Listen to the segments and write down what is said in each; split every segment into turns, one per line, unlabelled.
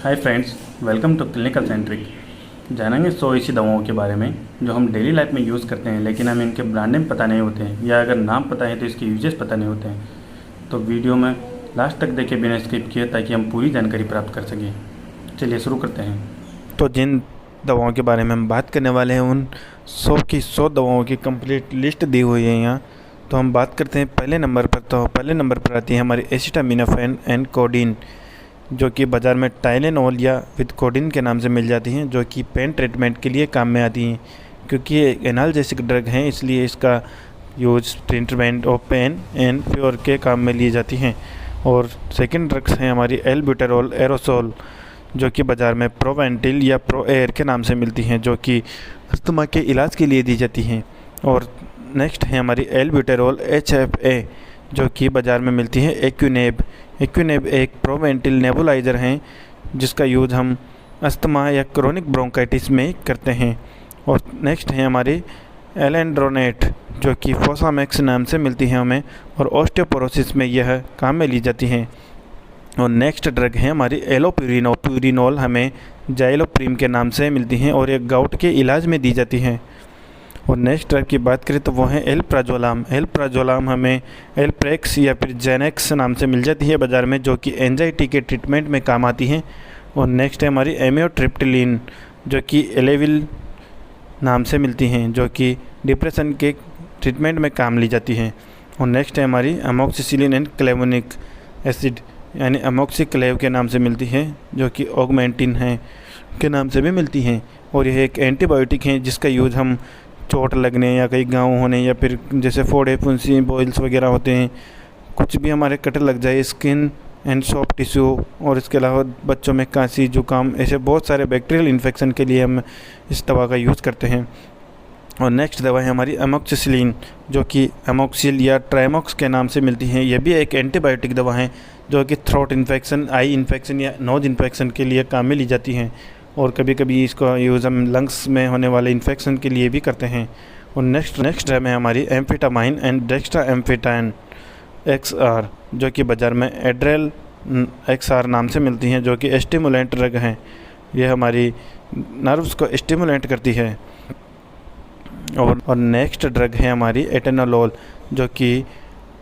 Hi friends, welcome to clinical centric. जानेंगे 100 ऐसी दवाओं के बारे में जो हम डेली लाइफ में यूज़ करते हैं, लेकिन हमें इनके ब्रांड नेम पता नहीं होते हैं, या अगर नाम पता है तो इसके यूजेस पता नहीं होते हैं। तो वीडियो में लास्ट तक देखे बिना स्किप किए, ताकि हम पूरी जानकारी प्राप्त कर सकें। चलिए शुरू करते हैं।
तो जिन दवाओं के बारे में हम बात करने वाले हैं उन 100 की 100 दवाओं की कंप्लीट लिस्ट दी हुई है यहाँ। तो हम बात करते हैं पहले नंबर पर। तो पहले नंबर पर आती है हमारी एसिटामिनोफेन एंड कोडीन, जो कि बाज़ार में टाइलेनॉल या विद कोडीन के नाम से मिल जाती हैं, जो कि पेन ट्रीटमेंट के लिए काम में आती हैं। क्योंकि ये एनाल्जेसिक ड्रग हैं, इसलिए इसका use treatment of pain and fever के काम में ली जाती हैं। और सेकंड ड्रग्स हैं हमारी एल्ब्यूटेरॉल एरोसोल, जो कि बाज़ार में प्रोवेंटिल या प्रो एयर के नाम से मिलती हैं, जो कि अस्थमा के इलाज के लिए दी जाती हैं। और नेक्स्ट है हमारी एल्ब्यूटेरॉल HFA, जो कि बाज़ार में मिलती है एक्यूनेब। एक्यूनेब एक प्रोवेंटिल नेबुलाइज़र हैं, जिसका यूज़ हम अस्थमा या क्रोनिक ब्रोंकाइटिस में करते हैं। और नेक्स्ट है हमारी एलेंड्रोनेट, जो कि फोसामैक्स नाम से मिलती है हमें, और ऑस्टियोपोरोसिस में यह काम में ली जाती हैं। और नेक्स्ट ड्रग है हमारी एलोप्यूरिनोल, हमें जाइलोप्रीम के नाम से मिलती हैं और ये गाउट के इलाज में दी जाती हैं। और नेक्स्ट ड्रग की बात करें तो वो है एल्प्राजोलाम। एल्प्राजोलाम हमें एल्प्रेक्स या फिर जेनेक्स नाम से मिल जाती है बाज़ार में, जो कि एंजाइटी के ट्रीटमेंट में काम आती हैं। और नेक्स्ट है हमारी एमियोट्रिप्टिलिन, जो कि एलेविल नाम से मिलती हैं, जो कि डिप्रेशन के ट्रीटमेंट में काम ली जाती हैं। और नेक्स्ट है हमारी अमोक्सिसिलिन एंड क्लेवोनिक एसिड, यानी अमोक्सिक्लेव के नाम से मिलती है, जो कि ऑगमेंटिन है के नाम से भी मिलती हैं। और यह एक एंटीबायोटिक है, जिसका यूज़ हम चोट लगने या कहीं घाव होने या फिर जैसे फोड़े फुंसी बॉइल्स वगैरह होते हैं, कुछ भी हमारे कट लग जाए, स्किन एंड सॉफ्ट टिश्यू, और इसके अलावा बच्चों में खांसी जुकाम, ऐसे बहुत सारे बैक्टीरियल इन्फेक्शन के लिए हम इस दवा का यूज़ करते हैं। और नेक्स्ट दवा है हमारी अमोक्सिसिलिन, जो कि अमोक्सिल या ट्राइमोक्स के नाम से मिलती है। यह भी एक एंटीबायोटिक दवा है, जो कि थ्रोट इन्फेक्शन, आई इन्फेक्शन या नोज इन्फेक्शन के लिए काम में ली जाती हैं। और कभी कभी इसका यूज़ हम लंग्स में होने वाले इन्फेक्शन के लिए भी करते हैं। और नेक्स्ट है हमारी एम्फेटामाइन एंड डेक्स्ट्रा एम्फेटाइन XR, जो कि बाज़ार में एड्रेल XR नाम से मिलती हैं, जो कि स्टिमुलेंट ड्रग हैं। यह हमारी नर्व्स को स्टिमुलेंट करती है। और नेक्स्ट ड्रग है हमारी एटेनोलोल, जो कि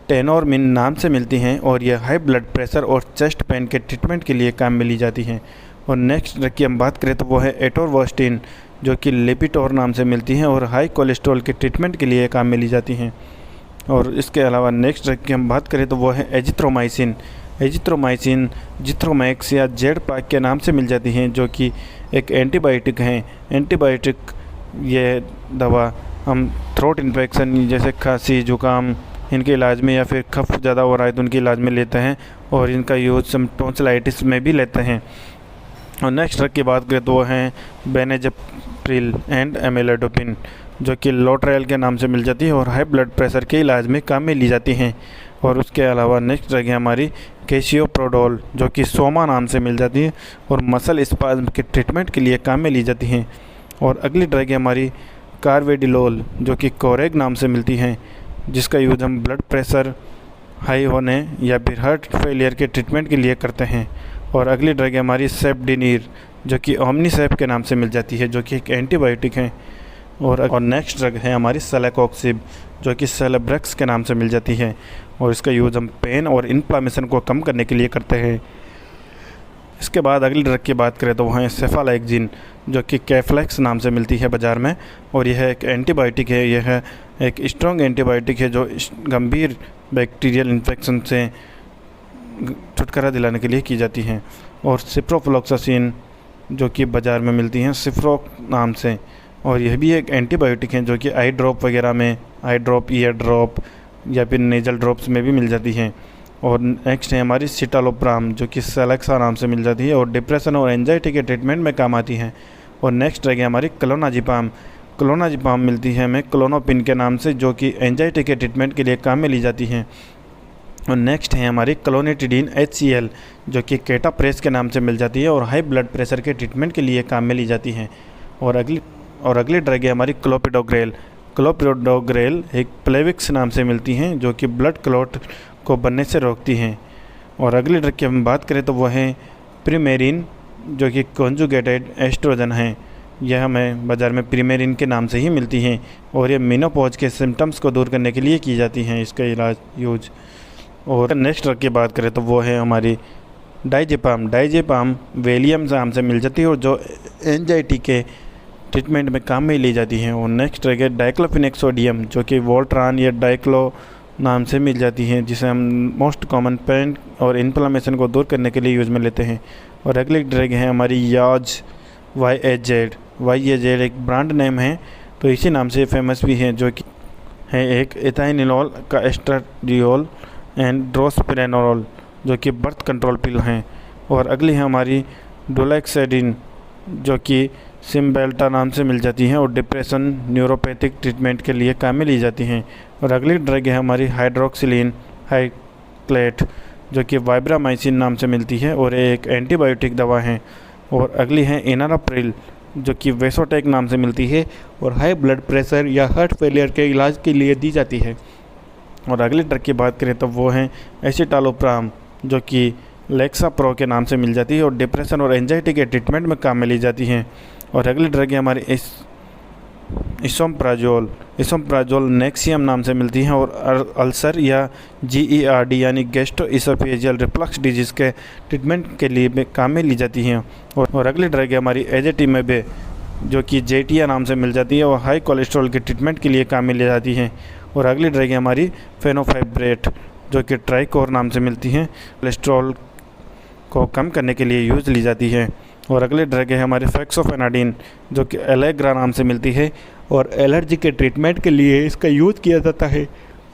टेनोरमिन नाम से मिलती हैं, और यह हाई ब्लड प्रेशर और चेस्ट पेन के ट्रीटमेंट के लिए काम में ली जाती हैं। और नेक्स्ट ड्रग की हम बात करें तो वो है एटोरवास्टिन, जो कि लिपिटोर नाम से मिलती हैं और हाई कोलेस्ट्रॉल के ट्रीटमेंट के लिए काम में ली जाती हैं। और इसके अलावा नेक्स्ट ड्रग की हम बात करें तो वो है एजिथ्रोमाइसिन। एजिथ्रोमाइसिन जिथ्रोमैक्स या जेड-पाक के नाम से मिल जाती हैं, जो कि एक एंटीबायोटिक हैं। एंटीबायोटिक ये दवा हम थ्रोट इन्फेक्शन जैसे खांसी जुकाम इनके इलाज में, या फिर कफ ज़्यादा हो रहा है तो उनके इलाज में लेते हैं, और इनका यूज़ हम टॉन्सिलाइटिस में भी लेते हैं। और नेक्स्ट ड्रग की बात करें तो वो हैं बेनेजेप्रिल एंड एमिलोडोपिन, जो कि लोट्रायल के नाम से मिल जाती है और हाई ब्लड प्रेशर के इलाज में काम में ली जाती हैं। और उसके अलावा नेक्स्ट ड्रग है हमारी कैसियोप्रोडोल, जो कि सोमा नाम से मिल जाती है और मसल स्पाज्म के ट्रीटमेंट के लिए काम में ली जाती हैं। और अगली ड्रग है हमारी कार्वेडिलोल, जो कि कोरेग नाम से मिलती हैं, जिसका यूज़ हम ब्लड प्रेशर हाई होने या फिर हार्ट फेलियर के ट्रीटमेंट के लिए करते हैं। और अगली ड्रग है हमारी सेप्डिनीर, जो कि ओमनीसेप के नाम से मिल जाती है, जो कि एक एंटीबायोटिक है। और नेक्स्ट ड्रग है हमारी सेलेकॉक्सिब, जो कि सेलेब्रेक्स के नाम से मिल जाती है, और इसका यूज़ हम पेन और इन्फ्लामेशन को कम करने के लिए करते हैं। इसके बाद अगली ड्रग की बात करें तो वह है सेफालाइक्जिन, जो कि कैफ्लेक्स नाम से मिलती है बाज़ार में, और यह एक एंटीबायोटिक है। यह एक स्ट्रॉन्ग एंटीबायोटिक है, जो गंभीर बैक्टीरियल इन्फेक्शन से छुटकारा दिलाने के लिए की जाती हैं। और सिप्रोफ्लोक्सासिन, जो कि बाज़ार में मिलती हैं सिफ्रोक नाम से, और यह भी एक एंटीबायोटिक है, जो कि आई ड्रॉप वगैरह में, आई ड्रॉप, ईयर ड्रॉप या फिर नेजल ड्रॉप्स में भी मिल जाती हैं। और नेक्स्ट है हमारी सिटालोप्राम, जो कि सेलेक्सा नाम से मिल जाती है और डिप्रेशन और एंजाइटी के ट्रीटमेंट में काम आती हैं। और नेक्स्ट ड्रग है हमारी क्लोनाजिपाम। क्लोनाजिपाम मिलती है हमें क्लोनोपिन के नाम से, जो कि एंजाइटी के ट्रीटमेंट के लिए काम में ली जाती हैं। और नेक्स्ट है हमारी क्लोनिटिडीन HCl, जो कि केटाप्रेस के नाम से मिल जाती है और हाई ब्लड प्रेशर के ट्रीटमेंट के लिए काम में ली जाती हैं। और अगली ड्रग है हमारी क्लोपिडोग्रेल। क्लोपिडोग्रेल एक प्लेविक्स नाम से मिलती हैं, जो कि ब्लड क्लॉट को बनने से रोकती हैं। और अगली ड्रग की हम बात करें तो वह है प्रीमेरिन जो कि कॉन्जुगेटेड एस्ट्रोजन हैं। यह हमें बाज़ार में प्रीमेरिन के नाम से ही मिलती हैं और ये मेनोपॉज के सिम्टम्स को दूर करने के लिए की जाती हैं, इसका इलाज यूज। और नेक्स्ट ड्रग की बात करें तो वो है हमारी डाइजेपाम। डाइजेपाम वेलियम नाम से मिल जाती है और जो एंजाइटी के ट्रीटमेंट में काम में ली जाती हैं। और नेक्स्ट ड्रग है डाइक्लोफिनेक सोडियम, जो कि वोल्ट्रान या डाइक्लो नाम से मिल जाती हैं, जिसे हम मोस्ट कॉमन पेन और इन्फ्लेमेशन को दूर करने के लिए यूज़ में लेते हैं। और अगली ड्रग है हमारी याज YAZ। YAZ एक ब्रांड नेम है, तो इसी नाम से फेमस भी है, जो कि है एक एथाइनिलोल का एस्ट्राडियोल एंड ड्रोस्पिरेनोल, जो कि बर्थ कंट्रोल पिल हैं। और अगली है हमारी डोलैक्सेडिन, जो कि सिम्बेल्टा नाम से मिल जाती हैं और डिप्रेशन न्यूरोपैथिक ट्रीटमेंट के लिए काम में ली जाती हैं। और अगली ड्रग है हमारी हाइड्रोक्सिलिन हाइक्लेट, जो कि वाइब्रामाइसिन नाम से मिलती है और एक एंटीबायोटिक दवा है। और अगली है एनाराप्रिल, जो कि वेसोटेक नाम से मिलती है और हाई ब्लड प्रेशर या हार्ट फेलियर के इलाज के लिए दी जाती है। और अगली ड्रग की बात करें तो वो है एसिटालोप्राम, जो कि लेक्साप्रो के नाम से मिल जाती है और डिप्रेशन और एंजाइटी के ट्रीटमेंट में काम में ली जाती हैं। और अगली ड्रग है हमारी इसोमप्राजोल। इसोमप्राजोल नेक्सियम नाम से मिलती है और अल्सर या GERD यानी गैस्ट्रो इसोफेजियल रिफ्लक्स डिजीज़ के ट्रीटमेंट के लिए काम में ली जाती हैं। और अगली ड्रग है हमारी एजेटिमेब, जो कि जेटिया नाम से मिल जाती है और हाई कोलेस्ट्रॉल के ट्रीटमेंट के लिए काम में ली जाती हैं। और अगली ड्रग है हमारी फेनोफाइब्रेट, जो कि ट्राइकोर नाम से मिलती हैं, कोलेस्ट्रॉल को कम करने के लिए यूज़ ली जाती है। और अगले ड्रग है हमारे फेक्सोफेनाडिन, जो कि एलेग्रा नाम से मिलती है और एलर्जी के ट्रीटमेंट के लिए इसका यूज़ किया जाता है।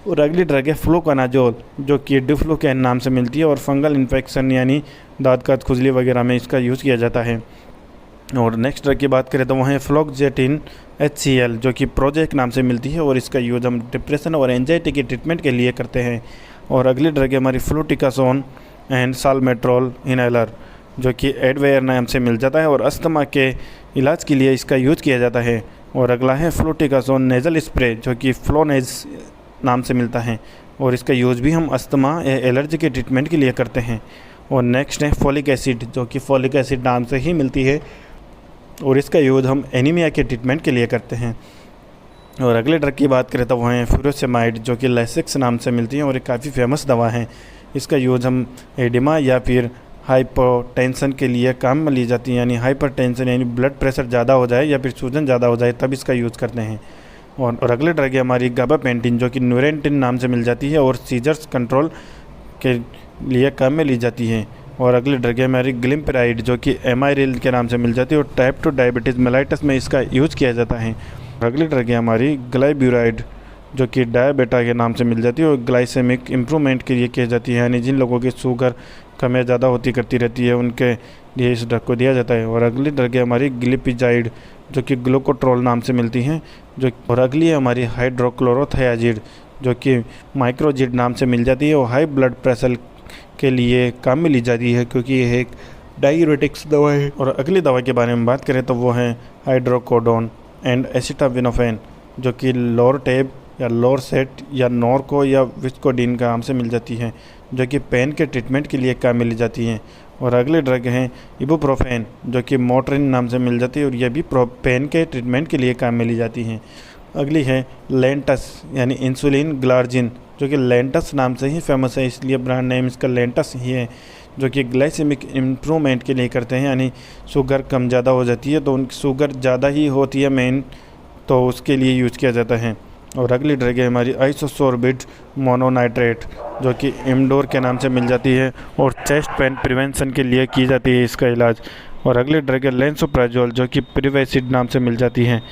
और अगली ड्रग है फ्लूकोनाजोल, जो कि डिफ्लूकैन नाम से मिलती है और फंगल इन्फेक्शन यानी दांत का खुजली वगैरह में इसका यूज़ किया जाता है। और नेक्स्ट ड्रग की बात करें तो वह है फ्लोक्जेटिन HCl, जो कि प्रोजेक्ट नाम से मिलती है और इसका यूज़ हम डिप्रेशन और एंजाइटी के ट्रीटमेंट के लिए करते हैं। और अगली ड्रग है हमारी फ्लूटिकासोन एंड साल्मेट्रोल इनहेलर, जो कि एडवेयर नाम से मिल जाता है और अस्थमा के इलाज के लिए इसका यूज़ किया जाता है। और अगला है फ्लूटिकासोन नेज़ल स्प्रे, जो कि फ्लोनेज नाम से मिलता है और इसका यूज़ भी हम अस्थमा या एलर्जी के ट्रीटमेंट के लिए करते हैं। और नेक्स्ट है फोलिक एसिड, जो कि फोलिक एसिड नाम से ही मिलती है और इसका यूज़ हम एनीमिया के ट्रीटमेंट के लिए करते हैं। और अगले ड्रग की बात करें तो वह है फ्यूरोसेमाइड, जो कि लेसिक्स नाम से मिलती है और एक काफ़ी फेमस दवा है। इसका यूज़ हम एडिमा या फिर हाइपरटेंशन के लिए काम में ली जाती है, यानी हाइपरटेंशन यानी ब्लड प्रेशर ज़्यादा हो जाए या फिर सूजन ज़्यादा हो जाए तब इसका यूज़ करते हैं। और अगले ड्रग है हमारी गाबापेंटिन, जो कि न्यूरेंटिन नाम से मिल जाती है और सीजर्स कंट्रोल के लिए काम में ली जाती है। और अगली ड्रग है हमारी ग्लिम्पेराइड, जो कि एमाइरिल के नाम से मिल जाती है और टाइप 2 डायबिटीज़ मेलाइटस में इसका यूज़ किया जाता है। अगली ड्रग है हमारी ग्लाइब्यूराइड, जो कि डायबेटा के नाम से मिल जाती है और ग्लाइसेमिक इम्प्रूवमेंट के लिए की जाती है, यानी जिन लोगों की शुगर कम या ज़्यादा होती करती रहती है उनके लिए इस ड्रग को दिया जाता है। और अगली ड्रग है हमारी ग्लिपिजाइड, जो कि ग्लूकोट्रोल नाम से मिलती हैं और अगली है हमारी हाइड्रोक्लोरोथियाजिड, जो कि माइक्रोजिड नाम से मिल जाती है और हाई ब्लड प्रेशर के लिए काम में ली जाती है, क्योंकि यह एक डायूरेटिक्स दवा है। और अगली दवा के बारे में बात करें तो वो है हाइड्रोकोडोन एंड एसिटामिनोफेन, जो कि लोरटेब या लोरसेट या नॉर्को या विस्कोडीन का नाम से मिल जाती हैं, जो कि पेन के ट्रीटमेंट के लिए काम में ली जाती हैं। और अगले ड्रग हैं इबुप्रोफेन, जो कि मोट्रिन नाम से मिल जाती है और यह भी पेन के ट्रीटमेंट के लिए काम में ली जाती हैं। अगली है लेंटस यानी इंसुलिन ग्लार्जिन, जो कि लेंटस नाम से ही फेमस है, इसलिए ब्रांड नेम इसका लेंटस ही है, जो कि ग्लाइसेमिक इम्प्रूवमेंट के लिए करते हैं, यानी शुगर कम ज़्यादा हो जाती है तो उनकी शुगर ज़्यादा ही होती है मेन, तो उसके लिए यूज़ किया जाता है। और अगली ड्रग है हमारी आइसोसोर्बिड मोनोनाइट्रेट, जो कि इमडोर के नाम से मिल जाती है और चेस्ट पेन प्रिवेंशन के लिए की जाती है इसका इलाज। और अगली ड्रग है लेंसोप्राजोल, जो कि प्रिवेसिड नाम से मिल जाती है,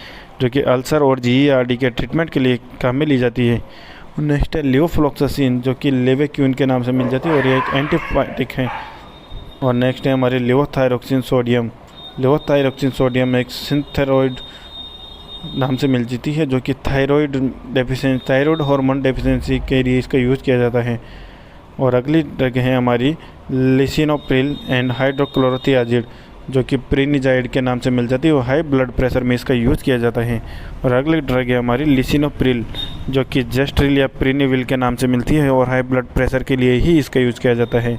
जो कि अल्सर और GERD के ट्रीटमेंट के लिए काम में ली जाती है। नेक्स्ट है लिवोफ्लोक्सासिन, जो कि लेवेक्यून के नाम से मिल जाती है और ये एक एंटीबायोटिक है। और नेक्स्ट है हमारी लेवोथायरोक्सिन सोडियम। लेवोथायरोक्सिन सोडियम एक सिंथेरॉइड नाम से मिल जाती है, जो कि थायराइड हार्मोन डेफिशिएंसी के लिए इसका यूज़ किया जाता है। और अगली ड्रग है हमारी लिसिनोप्रिल एंड हाइड्रोक्लोरोथियाजिड, जो कि प्रीनिजाइड के नाम से मिल जाती है और हाई ब्लड प्रेशर में इसका यूज़ किया जाता है। और अगली ड्रग है हमारी लिसिनोप्रिल, जो कि जेस्ट्रिल या प्रीनिविल के नाम से मिलती है और हाई ब्लड प्रेशर के लिए ही इसका यूज़ किया जाता है।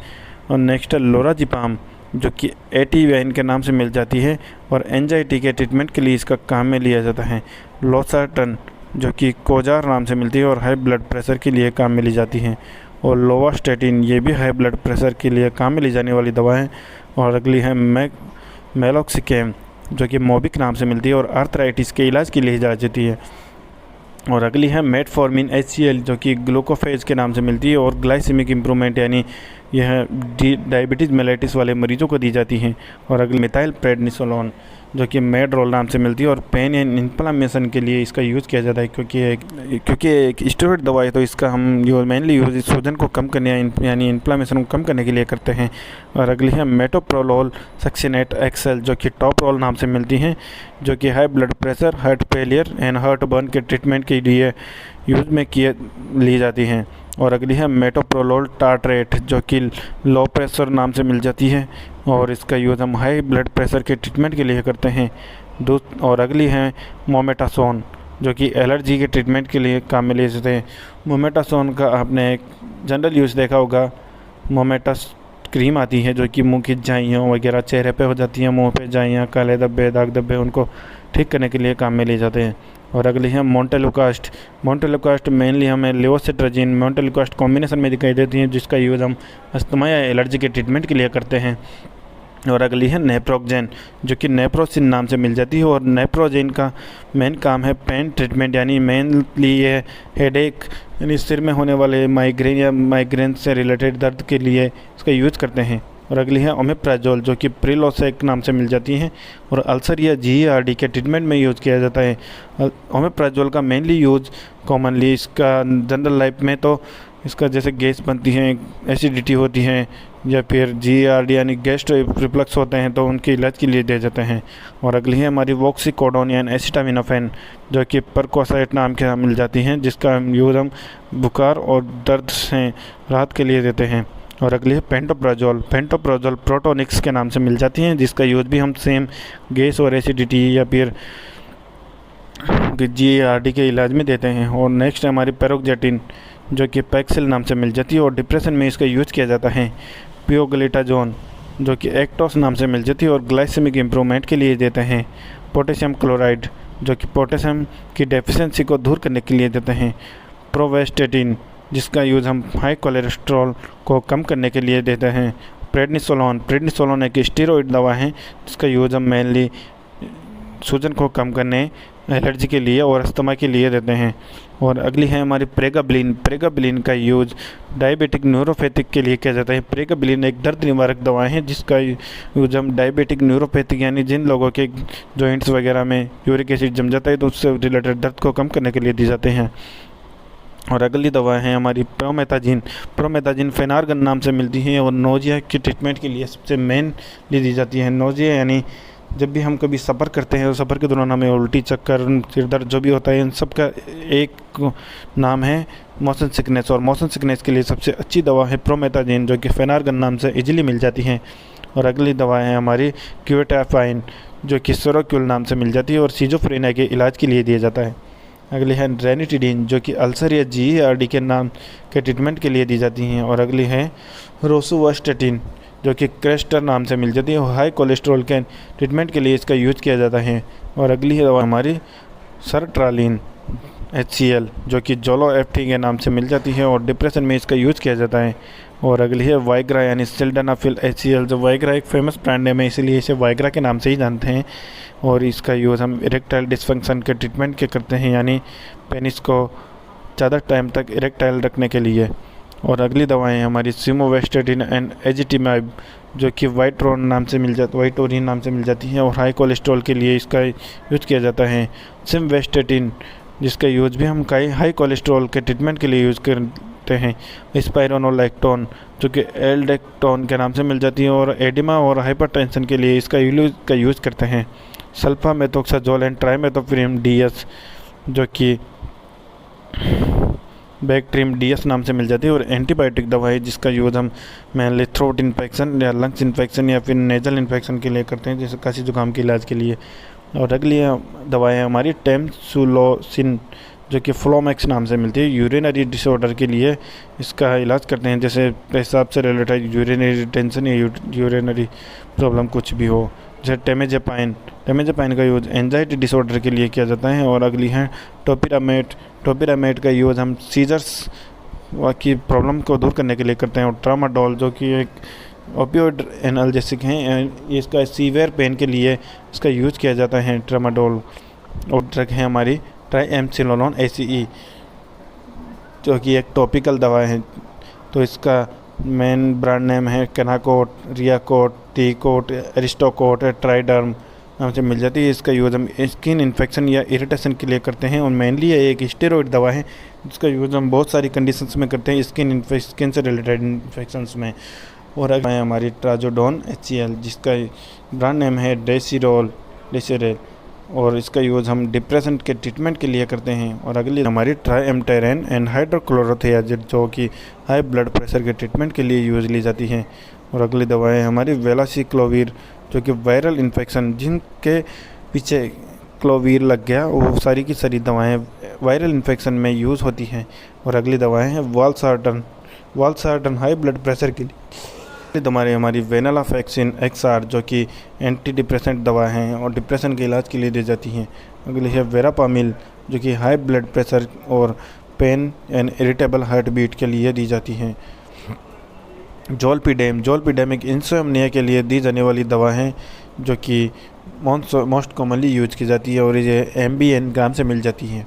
और नेक्स्ट है लोराजिपाम, जो कि एटीवाइन के नाम से मिल जाती है और एंजाइटी के ट्रीटमेंट के लिए इसका काम में लिया जाता है। लोसार्टन जो कि कोजार नाम से मिलती है और हाई ब्लड प्रेशर के लिए काम में ली जाती है। और लोवास्टेटिन ये भी हाई ब्लड प्रेशर के लिए काम में ली जाने वाली दवा है। और अगली है मेलोक्सिकैम जो कि मोबिक नाम से मिलती है और आर्थराइटिस के इलाज के लिए जाती है। और अगली है मेटफॉर्मिन HCl जो कि ग्लूकोफेज के नाम से मिलती है और ग्लाइसेमिक इम्प्रूवमेंट यानी यह डायबिटीज़ मेलाइटिस वाले मरीजों को दी जाती है। और अगली मिथाइल प्रेडनिसोलोन जो कि मेडरोल नाम से मिलती है और पेन एंड इन्फ्लामेशन के लिए इसका यूज़ किया जाता है, क्योंकि एक स्टेरॉइड दवा है तो इसका हम मेनली यूज़ सूजन को कम करने यानी इन्फ्लामेशन को कम करने के लिए करते हैं। और अगली है मेटोप्रोलोल सक्सिनेट XL जो कि टॉपरोल नाम से मिलती हैं, जो कि high blood pressure, heart failure and heart burn के ट्रीटमेंट के लिए यूज़ में ली जाती हैं। और अगली है मेटोप्रोलोल टार्ट्रेट जो कि लो प्रेशर नाम से मिल जाती है और इसका यूज़ हम हाई ब्लड प्रेशर के ट्रीटमेंट के लिए करते हैं। और अगली है मोमेटासोन जो कि एलर्जी के ट्रीटमेंट के लिए काम में ले जाते हैं। मोमेटासोन का आपने एक जनरल यूज़ देखा होगा, मोमेटास क्रीम आती है जो कि मुंह की झाइयाँ वगैरह चेहरे पे हो जाती हैं, मुंह पे झाइयाँ, काले धब्बे, दाग धब्बे, उनको ठीक करने के लिए काम में ले जाते हैं। और अगली है मोन्टेलुकास्ट मेनली हमें लेवोसिट्राजिन मोन्टेलुकास्ट कॉम्बिनेशन में दिखाई देती है, जिसका यूज़ हम अस्थमा या एलर्जी के ट्रीटमेंट के लिए करते हैं। और अगली है नेप्रोक्जेन जो कि नेप्रोसिन नाम से मिल जाती है और नेप्रोजेन का मेन काम है पेन ट्रीटमेंट यानी मेनली ये हेडेक यानी सिर में होने वाले माइग्रेन या माइग्रेन से रिलेटेड दर्द के लिए इसका यूज़ करते हैं। और अगली है ओमेप्राजोल जो कि प्रिलोसेक नाम से मिल जाती हैं और अल्सर या GERD के ट्रीटमेंट में यूज़ किया जाता है। ओमेप्राजोल का मेनली यूज़ कॉमनली इसका जनरल लाइफ में तो इसका जैसे गैस बनती है, एसिडिटी होती है या फिर GERD यानी गैस्ट्रो रिफ्लक्स होते हैं तो उनके इलाज के लिए दिए जाते हैं। और अगली है हमारी वॉक्सीकोडोन यानी एसिटामिनोफेन जो कि परकोसाइट नाम के मिल जाती हैं, जिसका यूज़ हम बुखार और दर्द से राहत के लिए देते हैं। और अगली है पेंटोप्राजोल प्रोटोनिक्स के नाम से मिल जाती हैं, जिसका यूज़ भी हम सेम गैस और एसिडिटी या फिर GERD के इलाज में देते हैं। और नेक्स्ट है हमारी पेरोक्जेटिन जो कि पैक्सिल नाम से मिल जाती है और डिप्रेशन में इसका यूज़ किया जाता है। पियोग्लिटाजोन जो कि एक्टोस नाम से मिल जाती है और ग्लाइसेमिक इम्प्रूवमेंट के लिए देते हैं। पोटेशियम क्लोराइड जो कि पोटेशियम की डेफिशिएंसी को दूर करने के लिए देते हैं। प्रोवेस्टेटिन जिसका यूज़ हम हाई कोलेस्ट्रॉल को कम करने के लिए देते हैं। प्रेडनिसोलोन एक स्टेरॉइड दवा है जिसका यूज़ हम मेनली सूजन को कम करने, एलर्जी के लिए और अस्थमा के लिए देते हैं। और अगली है हमारी प्रेगाब्लिन का यूज़ डायबिटिक न्यूरोपैथिक के लिए किया जाता है। प्रेगाब्लिन एक दर्द निवारक दवा है जिसका यूज़ हम डायबिटिक न्यूरोपैथिक यानी जिन लोगों के जॉइंट्स वगैरह में यूरिक एसिड जम जाता है तो उससे रिलेटेड दर्द को कम करने के लिए दी जाते हैं। और अगली दवा है हमारी प्रोमेथाजिन फेनार्गन नाम से मिलती है और नोजिया के ट्रीटमेंट के लिए सबसे मेन दी जाती है। नोजिया यानी जब भी हम कभी सफ़र करते हैं और सफ़र के दौरान हमें उल्टी, चक्कर, सिर दर्द जो भी होता है, इन सब का एक नाम है मोशन सिकनेस। और मोशन सिकनेस के लिए सबसे अच्छी दवा है प्रोमेथाजिन जो कि फेनार्गन नाम से इजीली मिल जाती हैं। और अगली दवा है हमारी क्यूटाफाइन जो कि सोरोक्यूल नाम से मिल जाती है और सिजोफ्रेनिया के इलाज के लिए दिया जाता है। अगली है रेनिटिडीन जो कि अल्सर या GERD के नाम के ट्रीटमेंट के लिए दी जाती हैं। और अगली है रोसुवास्टेटिन जो कि क्रेस्टर नाम से मिल जाती है और हाई कोलेस्ट्रॉल के ट्रीटमेंट के लिए इसका यूज़ किया जाता है। और अगली है दवा हमारी सर्ट्रालिन HCl जो कि जोलोएफ्टी के नाम से मिल जाती है और डिप्रेशन में इसका यूज़ किया जाता है। और अगली है वाइग्रा यानी सिल्डेनाफिल HCl जो वाइग्रा एक फेमस ब्रांड नेम है इसीलिए इसे वाइग्रा के नाम से ही जानते हैं। और इसका यूज़ हम इरेक्टाइल डिसफंक्शन के ट्रीटमेंट के करते हैं यानी पेनिस को ज़्यादा टाइम तक इरेक्टाइल रखने के लिए। और अगली दवाएं हमारी सिमोवेस्टेटिन एंड एजिटिमाइब जो कि वाइटोरिन नाम से मिल जाती हैं और हाई कोलेस्ट्रॉल के लिए इसका यूज़ किया जाता है। सिमवेस्टेटिन जिसका यूज़ भी हम हाई कोलेस्ट्रॉल के ट्रीटमेंट के लिए यूज़ करते हैं। स्पाइरोनोलैक्टोन जो कि एल्डेक्टोन के नाम से मिल जाती है और एडिमा और हाइपरटेंशन के लिए इसका यूज़ करते हैं। सल्फामेथोक्साजोल एंड ट्राइमेथोप्रिम DS जो कि बैक्ट्रीम DS नाम से मिल जाती है और एंटीबायोटिक दवा है जिसका यूज़ हम मेनली थ्रोट इन्फेक्शन या लंग्स इन्फेक्शन या फिर नेजल इन्फेक्शन के लिए करते हैं, जैसे खांसी जुकाम के इलाज के लिए। और अगली दवाएं हमारी टेम्सुलोसिन जो कि फ्लोमैक्स नाम से मिलती है। यूरिनरी डिसऑर्डर के लिए इसका इलाज करते हैं, जैसे पेशाब से रिलेटेड यूरिनरी रिटेंशन या यूरिनरी प्रॉब्लम कुछ भी हो। जैसे टेमेजेपाइन का यूज़ एंजाइटी डिसऑर्डर के लिए किया जाता है। और अगली है टोपिरामेट का यूज़ हम सीजर्स की प्रॉब्लम को दूर करने के लिए करते हैं। और ट्रामाडोल जो कि एक ओपियोइड एनाल्जेसिक हैं, इसका सीवियर पेन के लिए इसका यूज़ किया जाता है ट्रामाडोल। और ड्रग है हमारी ट्राइएमसिनोलोन ACE जो कि एक टॉपिकल दवा है। तो इसका मेन ब्रांड नेम है केनाकोट, रियाकोट, टीकोट, एरिस्टोकोट, ट्राइडर्म नाम से मिल जाती है। इसका यूज़ हम स्किन इन्फेक्शन या इरिटेशन के लिए करते हैं। और मेनली ये एक स्टेरॉइड दवा है जिसका यूज़ हम बहुत सारी कंडीशंस में करते हैं, स्किन से रिलेटेड इन्फेक्शंस में। और अगर हमारी ट्राजोडोन HCl जिसका ब्रांड नेम है डेसिरेल, और इसका यूज़ हम डिप्रेशन के ट्रीटमेंट के लिए करते हैं। और अगली हमारी ट्राइएम्टेरेन एंड हाइड्रोक्लोरोथियाजिड जो कि हाई ब्लड प्रेशर के ट्रीटमेंट के लिए यूज़ ली जाती हैं। और अगली दवाएं हमारी वेलासिक्लोवीर जो कि वायरल इन्फेक्शन जिनके पीछे क्लोवीर लग गया, वो सारी की सारी दवाएं वायरल इन्फेक्शन में यूज़ होती हैं। और अगली दवाएं हैं वालसार्टन हाई ब्लड प्रेशर के लिए। हमारी वेनालाफेक्सिन XR जो कि एंटी डिप्रेसेंट दवा हैं और डिप्रेशन के इलाज के लिए दी जाती हैं। अगली है वेरापामिल जो कि हाई ब्लड प्रेशर और pain and irritable heart beat के लिए दी जाती हैं। जोलपीडेम एक इंसोम्निया के लिए दी जाने वाली दवा है जो कि मोस्ट कॉमनली यूज की जाती है और ये MBN ग्राम से मिल जाती है।